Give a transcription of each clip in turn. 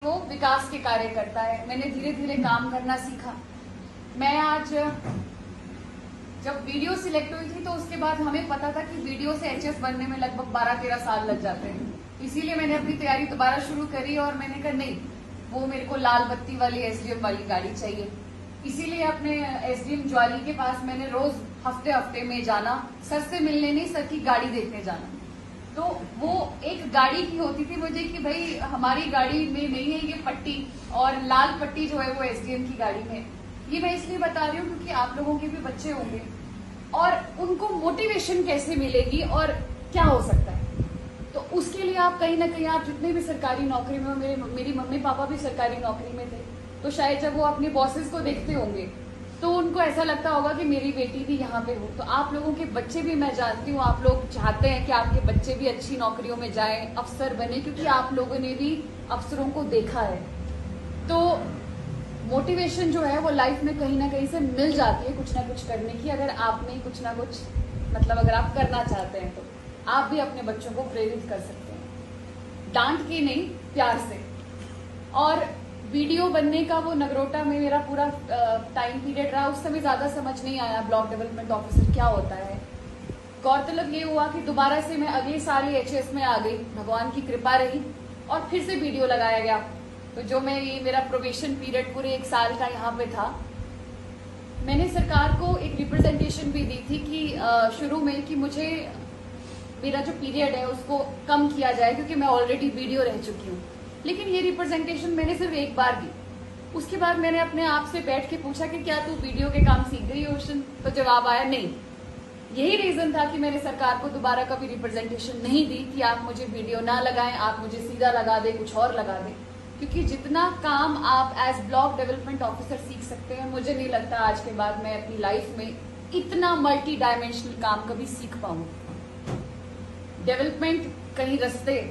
वो विकास के कार्य करता है। मैंने धीरे धीरे काम करना सीखा। मैं आज जब वीडियो सिलेक्ट हुई थी तो उसके बाद हमें पता था कि वीडियो से एचएस बनने में लगभग 12-13 साल लग जाते हैं। इसीलिए मैंने अपनी तैयारी दोबारा शुरू करी और मैंने कहा नहीं, वो मेरे को लाल बत्ती वाली एसडीएम वाली गाड़ी चाहिए। इसीलिए अपने एसडीएम ज्वाली के पास मैंने रोज हफ्ते हफ्ते में जाना, सर से मिलने नहीं, सर की गाड़ी देखने जाना। तो वो एक गाड़ी की होती थी मुझे कि भाई हमारी गाड़ी में नहीं है ये पट्टी, और लाल पट्टी जो है वो एसडीएम की गाड़ी में। ये मैं इसलिए बता रही हूँ क्योंकि आप लोगों के भी बच्चे होंगे और उनको मोटिवेशन कैसे मिलेगी और क्या हो सकता है। तो उसके लिए आप कहीं ना कहीं, आप जितने भी सरकारी नौकरी में हो, मेरी मम्मी पापा भी सरकारी नौकरी में थे, तो शायद जब वो अपने बॉसेस को देखते होंगे तो उनको ऐसा लगता होगा कि मेरी बेटी भी यहाँ पे हो। तो आप लोगों के बच्चे भी, मैं जानती हूँ आप लोग चाहते हैं कि आपके बच्चे भी अच्छी नौकरियों में जाएं, अफसर बने, क्योंकि आप लोगों ने भी अफसरों को देखा है। तो मोटिवेशन जो है वो लाइफ में कहीं ना कहीं से मिल जाती है कुछ ना कुछ करने की, अगर आपने कुछ ना कुछ, मतलब अगर आप करना चाहते हैं तो आप भी अपने बच्चों को प्रेरित कर सकते हैं, डांट के नहीं, प्यार से। और वीडियो बनने का वो नगरोटा में मेरा पूरा टाइम पीरियड रहा, उस समय ज्यादा समझ नहीं आया ब्लॉक डेवलपमेंट ऑफिसर क्या होता है। गौरतलब ये हुआ कि दोबारा से मैं अगले साल ही एचएस में आ गई, भगवान की कृपा रही और फिर से वीडियो लगाया गया। तो जो मैं, ये मेरा प्रोबेशन पीरियड पूरे 1 साल का यहाँ पे था, मैंने सरकार को एक रिप्रेजेंटेशन भी दी थी कि शुरू में कि मुझे मेरा जो पीरियड है उसको कम किया जाए, क्योंकि मैं ऑलरेडी वीडियो रह चुकी हूँ। लेकिन ये रिप्रेजेंटेशन मैंने सिर्फ एक बार दी। उसके बाद मैंने अपने आप से बैठ के पूछा कि क्या तू वीडियो के काम सीख गई ओशन? तो जवाब आया नहीं। यही रीजन था कि मैंने सरकार को दोबारा कभी रिप्रेजेंटेशन नहीं दी कि आप मुझे वीडियो ना लगाएं, आप मुझे सीधा लगा दे, कुछ और लगा दे। क्योंकि जितना काम आप एज ब्लॉक डेवलपमेंट ऑफिसर सीख सकते हैं, मुझे नहीं लगता आज के बाद मैं अपनी लाइफ में इतना मल्टी डायमेंशनल काम कभी सीख पाऊंगी। डेवलपमेंट, कहीं रास्ते,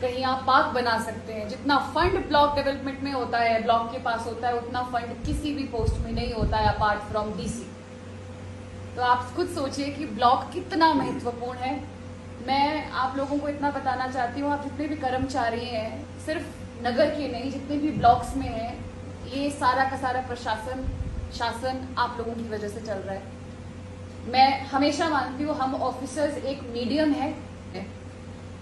कहीं आप पार्क बना सकते हैं। जितना फंड ब्लॉक डेवलपमेंट में होता है, ब्लॉक के पास होता है, उतना फंड किसी भी पोस्ट में नहीं होता है अपार्ट फ्रॉम डीसी। तो आप खुद सोचिए कि ब्लॉक कितना महत्वपूर्ण है। मैं आप लोगों को इतना बताना चाहती हूँ, आप जितने भी कर्मचारी हैं, सिर्फ नगर के नहीं, जितने भी ब्लॉक्स में हैं, ये सारा का सारा प्रशासन, शासन आप लोगों की वजह से चल रहा है। मैं हमेशा मानती हूँ हम ऑफिसर्स एक मीडियम है,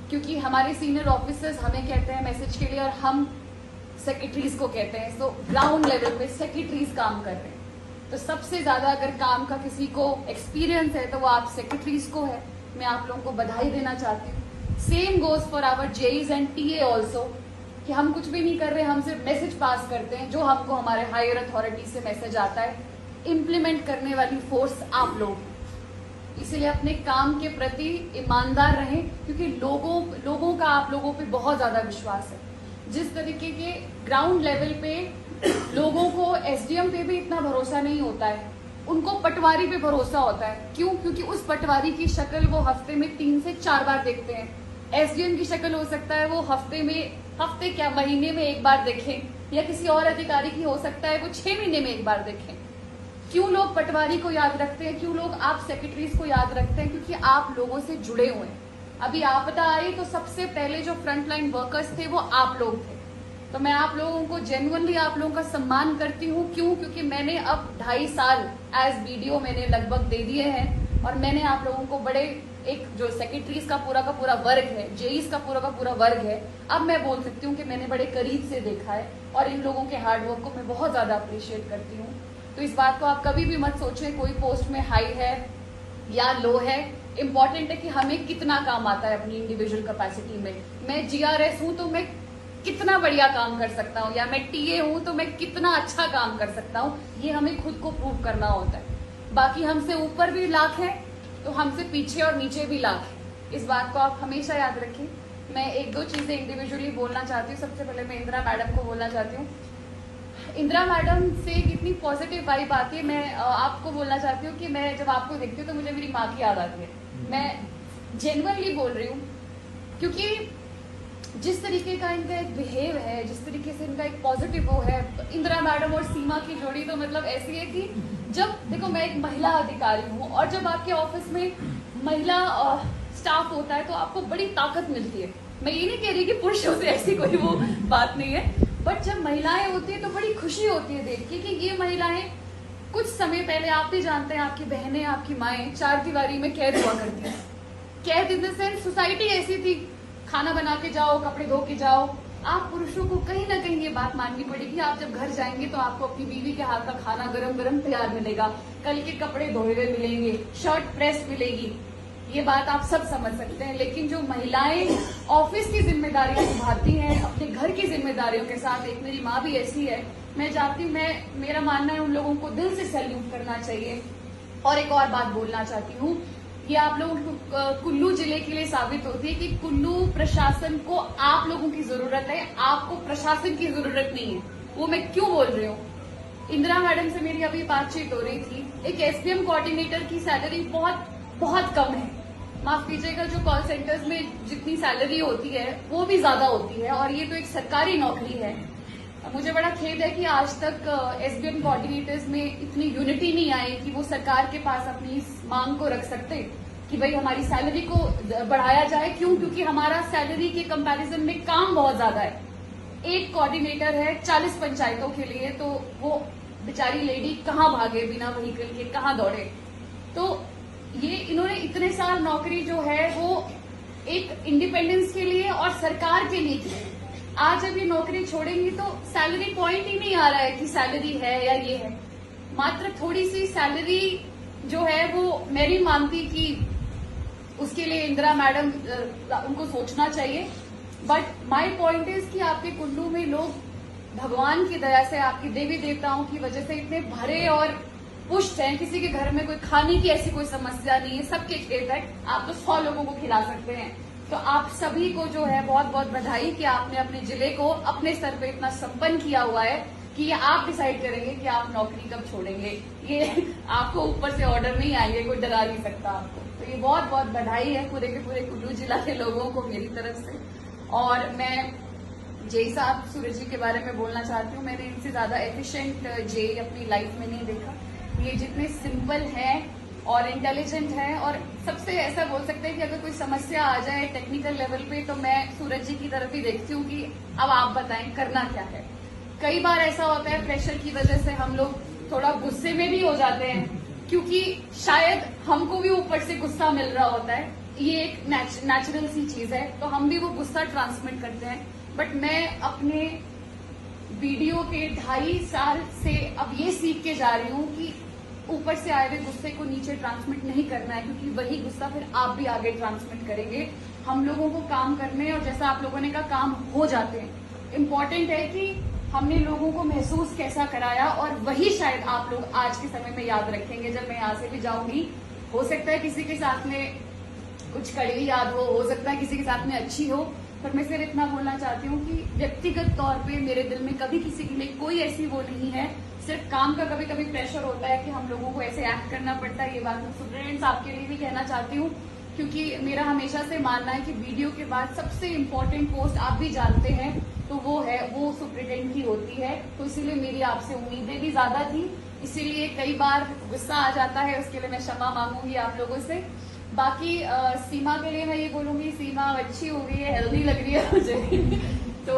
क्योंकि हमारे सीनियर ऑफिसर्स हमें कहते हैं मैसेज के लिए और हम सेक्रेटरीज को कहते हैं। तो ग्राउंड लेवल पे सेक्रेटरीज काम कर रहे हैं। तो सबसे ज्यादा अगर काम का किसी को एक्सपीरियंस है तो वो आप सेक्रेटरीज को है। मैं आप लोगों को बधाई देना चाहती हूँ। Same goes for our JEEs and TA also, कि हम कुछ भी नहीं कर रहे, हम सिर्फ मैसेज पास करते हैं। जो हमको हमारे हायर अथॉरिटी से मैसेज आता है, इम्प्लीमेंट करने वाली फोर्स आप लोग। इसलिए अपने काम के प्रति ईमानदार रहें, क्योंकि लोगों का आप लोगों पे बहुत ज्यादा विश्वास है। जिस तरीके के ग्राउंड लेवल पे लोगों को एसडीएम पे भी इतना भरोसा नहीं होता है, उनको पटवारी पे भरोसा होता है। क्यों? क्योंकि उस पटवारी की शक्ल वो हफ्ते में 3 से 4 बार देखते हैं। एसडीएम की शक्ल हो सकता है वो हफ्ते क्या, महीने में 1 बार देखें, या किसी और अधिकारी की हो सकता है वो 6 महीने में 1 बार देखें। क्यों लोग पटवारी को याद रखते हैं? क्यों लोग आप सेक्रेटरीज को याद रखते हैं? क्योंकि आप लोगों से जुड़े हुए हैं। अभी आपदा आई तो सबसे पहले जो फ्रंटलाइन वर्कर्स थे वो आप लोग थे। तो मैं आप लोगों को जेन्युइनली, आप लोगों का सम्मान करती हूँ। क्यों? क्योंकि मैंने अब 2.5 साल एज वीडियो मैंने लगभग दे दिए हैं, और मैंने आप लोगों को बड़े, एक जो सेक्रेटरीज का पूरा वर्ग है, जेईस का पूरा वर्ग है, अब मैं बोल सकती हूँ कि मैंने बड़े करीब से देखा है, और इन लोगों के हार्डवर्क को मैं बहुत ज्यादा अप्रिशिएट करती हूँ। तो इस बात को आप कभी भी मत सोचें कोई पोस्ट में हाई है या लो है। इंपॉर्टेंट है कि हमें कितना काम आता है अपनी इंडिविजुअल कैपेसिटी में। मैं जीआरएस हूं तो मैं कितना बढ़िया काम कर सकता हूँ, या मैं टीए हूं तो मैं कितना अच्छा काम कर सकता हूँ, ये हमें खुद को प्रूव करना होता है। बाकी हमसे ऊपर भी लाख है तो हमसे पीछे और नीचे भी लाख है। इस बात को आप हमेशा याद रखें। मैं 1-2 चीजें इंडिविजुअली बोलना चाहती हूँ। सबसे पहले मैं इंदिरा मैडम को बोलना चाहती हूँ। इंदिरा मैडम से कितनी पॉजिटिव वाइब आती है। मैं आपको बोलना चाहती हूँ कि मैं जब आपको देखती हूँ तो मुझे मेरी माँ की याद आती है। मैं जेन्युइनली बोल रही हूँ, क्योंकि जिस तरीके का इनका एक बिहेव है, जिस तरीके से इनका एक पॉजिटिव वो है, इंदिरा मैडम और सीमा की जोड़ी तो मतलब ऐसी है कि जब देखो, मैं एक महिला अधिकारी हूँ और जब आपके ऑफिस में महिला स्टाफ होता है तो आपको बड़ी ताकत मिलती है। मैं ये नहीं कह रही कि पुरुषों से ऐसी कोई वो बात नहीं है, बट जब महिलाएं होती है तो बड़ी खुशी होती है देख के कि ये महिलाएं कुछ समय पहले, आप भी जानते हैं, आपकी बहनें, आपकी माएं चार दीवारी में कैद हुआ करती हैं। कैद इन द सेंस सोसाइटी ऐसी थी, खाना बना के जाओ, कपड़े धो के जाओ। आप पुरुषों को कहीं ना कहीं ये बात माननी पड़ेगी, आप जब घर जाएंगे तो आपको अपनी बीवी के हाथ का खाना गरम गरम तैयार मिलेगा, कल के कपड़े धोए हुए मिलेंगे, शर्ट प्रेस मिलेगी। ये बात आप सब समझ सकते हैं। लेकिन जो महिलाएं ऑफिस की जिम्मेदारियां निभाती हैं अपने घर की जिम्मेदारियों के साथ, एक मेरी माँ भी ऐसी है, मैं चाहती हूँ, मेरा मानना है उन लोगों को दिल से सैल्यूट करना चाहिए। और एक और बात बोलना चाहती हूँ, ये आप लोगों को कुल्लू जिले के लिए साबित होती है कि कुल्लू प्रशासन को आप लोगों की जरूरत है, आपको प्रशासन की जरूरत नहीं है। वो मैं क्यों बोल रही हूँ, इंदिरा मैडम से मेरी अभी बातचीत हो रही थी, एक एसडीएम कोऑर्डिनेटर की सैलरी बहुत बहुत कम है। माफ कीजिएगा, जो कॉल सेंटर्स में जितनी सैलरी होती है वो भी ज्यादा होती है, और ये तो एक सरकारी नौकरी है। मुझे बड़ा खेद है कि आज तक एसडीएम कोऑर्डिनेटर्स में इतनी यूनिटी नहीं आई कि वो सरकार के पास अपनी इस मांग को रख सकते कि भाई हमारी सैलरी को बढ़ाया जाए। क्यों? क्योंकि हमारा सैलरी के कंपैरिजन में काम बहुत ज्यादा है। एक कोऑर्डिनेटर है 40 पंचायतों के लिए, तो वो बेचारी लेडी कहाँ भागे, बिना व्हीकल के कहाँ दौड़े। तो ये इन्होंने इतने साल नौकरी जो है वो एक इंडिपेंडेंस के लिए और सरकार के लिए की। आज जब ये नौकरी छोड़ेंगी तो सैलरी पॉइंट ही नहीं आ रहा है कि सैलरी है या ये है। मात्र थोड़ी सी सैलरी जो है वो मैं नहीं मानती कि उसके लिए इंदिरा मैडम उनको सोचना चाहिए। बट माय पॉइंट इज कि आपके कुल्लू में लोग भगवान की दया से, आपकी देवी देवताओं की वजह से इतने भरे और पुष्ट हैं, किसी के घर में कोई खाने की ऐसी कोई समस्या नहीं है, सबके खेत है, आप तो 100 लोगों को खिला सकते हैं। तो आप सभी को जो है बहुत बहुत बधाई कि आपने अपने जिले को अपने स्तर पे इतना संपन्न किया हुआ है कि ये आप डिसाइड करेंगे कि आप नौकरी कब छोड़ेंगे। ये आपको ऊपर से ऑर्डर नहीं आएंगे, कोई डरा नहीं सकता आपको। तो ये बहुत बहुत बधाई है पूरे के पूरे कुल्लू जिला के लोगों को मेरी तरफ से। और मैं जे साहब सूरज जी के बारे में बोलना चाहती हूँ, मैंने इनसे ज्यादा एफिशिएंट जे अपनी लाइफ में नहीं देखा। ये जितने सिंपल हैं और इंटेलिजेंट है, और सबसे ऐसा बोल सकते हैं कि अगर कोई समस्या आ जाए टेक्निकल लेवल पे तो मैं सूरज जी की तरफ ही देखती हूँ कि अब आप बताएं करना क्या है। कई बार ऐसा होता है प्रेशर की वजह से हम लोग थोड़ा गुस्से में भी हो जाते हैं, क्योंकि शायद हमको भी ऊपर से गुस्सा मिल रहा होता है, ये एक नेचुरल सी चीज है, तो हम भी वो गुस्सा ट्रांसमिट करते हैं। बट मैं अपने वीडियो के 2.5 साल से अब ये सीख के जा रही हूँ कि ऊपर से आए हुए गुस्से को नीचे ट्रांसमिट नहीं करना है, क्योंकि वही गुस्सा फिर आप भी आगे ट्रांसमिट करेंगे। हम लोगों को काम करने, और जैसा आप लोगों ने कहा, काम हो जाते हैं। इम्पोर्टेंट है कि हमने लोगों को महसूस कैसा कराया, और वही शायद आप लोग आज के समय में याद रखेंगे जब मैं यहाँ से भी जाऊंगी। हो सकता है किसी के साथ में कुछ कड़वी याद हो सकता है किसी के साथ में अच्छी हो, पर मैं सिर्फ इतना बोलना चाहती हूँ कि व्यक्तिगत तौर पे मेरे दिल में कभी किसी के लिए कोई ऐसी वो नहीं है। सिर्फ काम का कभी कभी प्रेशर होता है कि हम लोगों को ऐसे एक्ट करना पड़ता है। ये बात मैं स्टूडेंट्स आपके लिए भी कहना चाहती हूँ, क्योंकि मेरा हमेशा से मानना है कि वीडियो के बाद सबसे इम्पोर्टेंट पोस्ट आप भी जानते हैं तो वो सुप्रिटेंडेंट की होती है। तो इसीलिए मेरी आपसे उम्मीदें भी ज्यादा थी, इसीलिए कई बार गुस्सा आ जाता है, उसके लिए मैं क्षमा मांगूंगी आप लोगों से। बाकी सीमा के लिए मैं ये बोलूंगी, सीमा अच्छी हो गई है, हेल्दी लग रही है मुझे। तो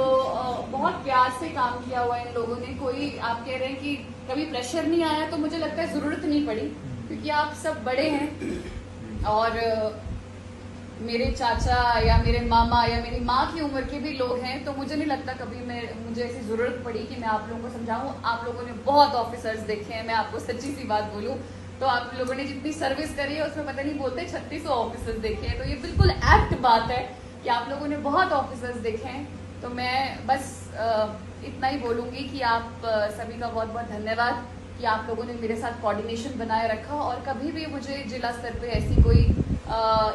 बहुत प्यार से काम किया हुआ है इन लोगों ने। कोई आप कह रहे हैं कि कभी प्रेशर नहीं आया, तो मुझे लगता है जरूरत नहीं पड़ी, क्योंकि आप सब बड़े हैं और मेरे चाचा या मेरे मामा या मेरी माँ की उम्र के भी लोग हैं, तो मुझे नहीं लगता कभी मुझे ऐसी जरूरत पड़ी कि मैं आप लोगों को समझाऊं। आप लोगों ने बहुत ऑफिसर्स देखे हैं, मैं आपको सच्ची सी बात बोलूं तो आप लोगों ने जितनी सर्विस करी है उसमें पता नहीं बोलते 3600 ऑफिसर्स देखे हैं, तो ये बिल्कुल एक्ट बात है कि आप लोगों ने बहुत ऑफिसर्स देखे हैं। तो मैं बस इतना ही बोलूंगी कि आप सभी का बहुत बहुत धन्यवाद कि आप लोगों ने मेरे साथ कोऑर्डिनेशन बनाए रखा, और कभी भी मुझे जिला स्तर पे ऐसी कोई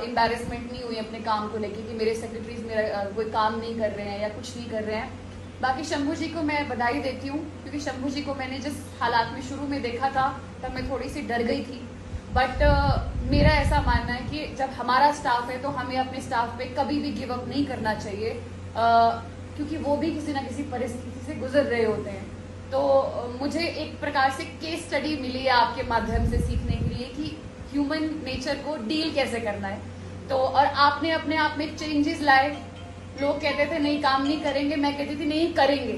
एम्बैरेसमेंट नहीं हुई अपने काम को लेके कि मेरे सेक्रेटरीज मेरा कोई काम नहीं कर रहे हैं या कुछ नहीं कर रहे हैं। बाकी शंभू जी को मैं बधाई देती हूँ, क्योंकि शंभू जी को मैंने जिस हालात में शुरू में देखा था तब मैं थोड़ी सी डर गई थी। बट मेरा ऐसा मानना है कि जब हमारा स्टाफ है तो हमें अपने स्टाफ पे कभी भी गिव अप नहीं करना चाहिए, क्योंकि वो भी किसी ना किसी परिस्थिति से गुजर रहे होते हैं। तो मुझे एक प्रकार से केस स्टडी मिली है आपके माध्यम से सीखने के लिए कि ह्यूमन नेचर को डील कैसे करना है। तो और आपने अपने आप में चेंजेस लाए। लोग कहते थे नहीं काम नहीं करेंगे, मैं कहती थी नहीं करेंगे।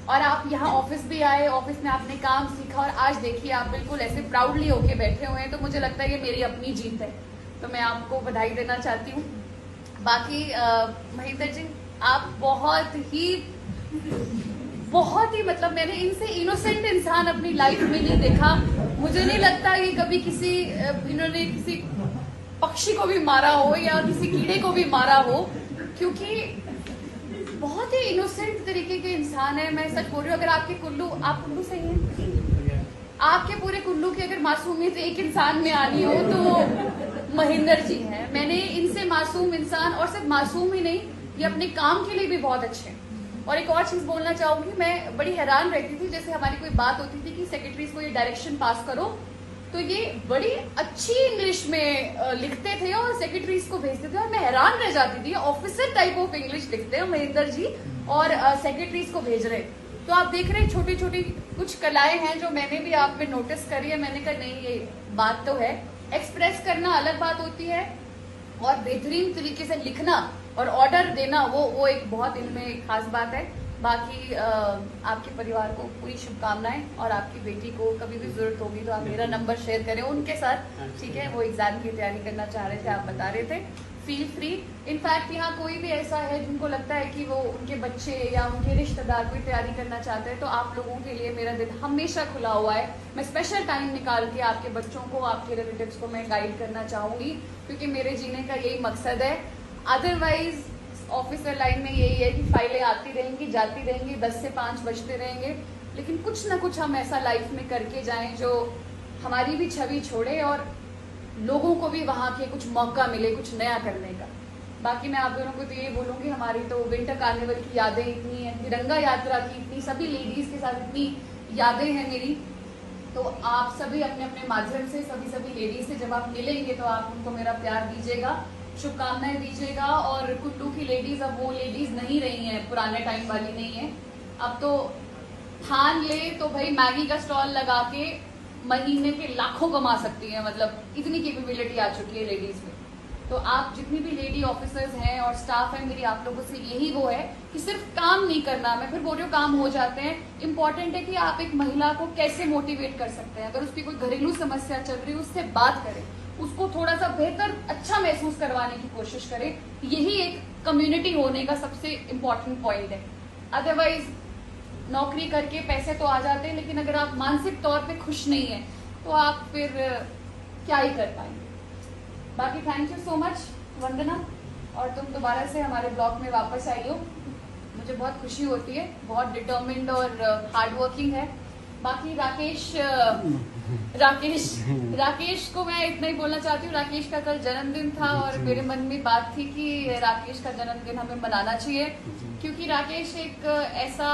और आप यहाँ ऑफिस भी आए, ऑफिस में आपने काम सीखा और आज देखिए आप बिल्कुल ऐसे प्राउडली होके बैठे हुए हैं, तो मुझे लगता है ये मेरी अपनी जीत है, तो मैं आपको बधाई देना चाहती हूँ। बाकी महेंद्र जी, आप बहुत ही मतलब मैंने इनसे इनोसेंट इंसान अपनी लाइफ में नहीं देखा। मुझे नहीं लगता ये कभी इन्होंने किसी पक्षी को भी मारा हो या किसी कीड़े को भी मारा हो, क्योंकि बहुत ही इनोसेंट तरीके के इंसान है। मैं सच बोल रही हूँ, अगर आप कुल्लू से हैं, आपके पूरे कुल्लू की अगर मासूमियत एक इंसान में आनी हो तो वो महेंद्र जी हैं। मैंने इनसे मासूम इंसान, और सिर्फ मासूम ही नहीं, ये अपने काम के लिए भी बहुत अच्छे हैं। और एक और चीज बोलना चाहूंगी, मैं बड़ी हैरान रहती थी, जैसे हमारी कोई बात होती थी कि सेक्रेटरीज को ये डायरेक्शन पास करो, तो ये बड़ी अच्छी इंग्लिश में लिखते थे और सेक्रेटरीज को भेजते थे, और मैं हैरान रह जाती थी, ऑफिसर टाइप ऑफ इंग्लिश लिखते हैं महेंद्र जी और सेक्रेटरीज को भेज रहे। तो आप देख रहे हैं छोटी छोटी कुछ कलाएं हैं जो मैंने भी आप पे नोटिस करी है। मैंने कहा नहीं, ये बात तो है, एक्सप्रेस करना अलग बात होती है और बेहतरीन तरीके से लिखना और ऑर्डर देना वो एक बहुत इनमें खास बात है। बाकी आपके परिवार को पूरी शुभकामनाएं, और आपकी बेटी को कभी भी जरूरत होगी तो आप मेरा नंबर शेयर करें उनके साथ, ठीक है? वो एग्जाम की तैयारी करना चाह रहे थे, आप बता रहे थे, फील फ्री। इनफैक्ट यहाँ कोई भी ऐसा है जिनको लगता है कि वो उनके बच्चे या उनके रिश्तेदार कोई तैयारी करना चाहते हैं, तो आप लोगों के लिए मेरा दिन हमेशा खुला हुआ है। मैं स्पेशल टाइम निकाल के आपके बच्चों को, आपके रिलेटिव्स को मैं गाइड करना चाहूंगी, क्योंकि मेरे जीने का यही मकसद है। अदरवाइज ऑफिसर लाइन में यही है कि फाइलें आती रहेंगी, जाती रहेंगी, 10 से 5 बजते रहेंगे, लेकिन कुछ ना कुछ हम ऐसा लाइफ में करके जाएं जो हमारी भी छवि छोड़े और लोगों को भी वहां के कुछ मौका मिले कुछ नया करने का। बाकी मैं आप दोनों को तो ये बोलूंगी, हमारी तो विंटर कार्निवल की यादें इतनी हैं, तिरंगा यात्रा की इतनी, सभी लेडीज के साथ इतनी यादें हैं मेरी, तो आप सभी अपने अपने माध्यम से सभी लेडीज से जब आप मिलेंगे तो आप उनको मेरा प्यार दीजिएगा, शुभकामनाएं दीजिएगा। और कुल्लू की लेडीज अब वो लेडीज नहीं रही हैं, पुराने टाइम वाली नहीं है। अब तो ठान ले तो भाई मैगी का स्टॉल लगा के महीने के लाखों कमा सकती है, मतलब इतनी कैपेबिलिटी आ चुकी है लेडीज में। तो आप जितनी भी लेडी ऑफिसर्स हैं और स्टाफ है, मेरी आप लोगों से यही वो है कि सिर्फ काम नहीं करना, मैं फिर बोल रही हूँ काम हो जाते हैं, इंपॉर्टेंट है कि आप एक महिला को कैसे मोटिवेट कर सकते हैं। अगर उसकी कोई घरेलू समस्या चल रही है उससे बात करें, उसको थोड़ा सा बेहतर अच्छा महसूस करवाने की कोशिश करें, यही एक कम्युनिटी होने का सबसे इम्पोर्टेंट पॉइंट है। अदरवाइज नौकरी करके पैसे तो आ जाते हैं, लेकिन अगर आप मानसिक तौर पे खुश नहीं है तो आप फिर क्या ही कर पाएंगे। बाकी थैंक यू सो मच वंदना, और तुम दोबारा से हमारे ब्लॉग में वापस आई हो, मुझे बहुत खुशी होती है, बहुत डिटर्मिन्ड और हार्ड वर्किंग है। बाकी राकेश को मैं इतना ही बोलना चाहती हूँ, राकेश का कल जन्मदिन था और मेरे मन में बात थी कि राकेश का जन्मदिन हमें मनाना चाहिए, क्योंकि राकेश एक ऐसा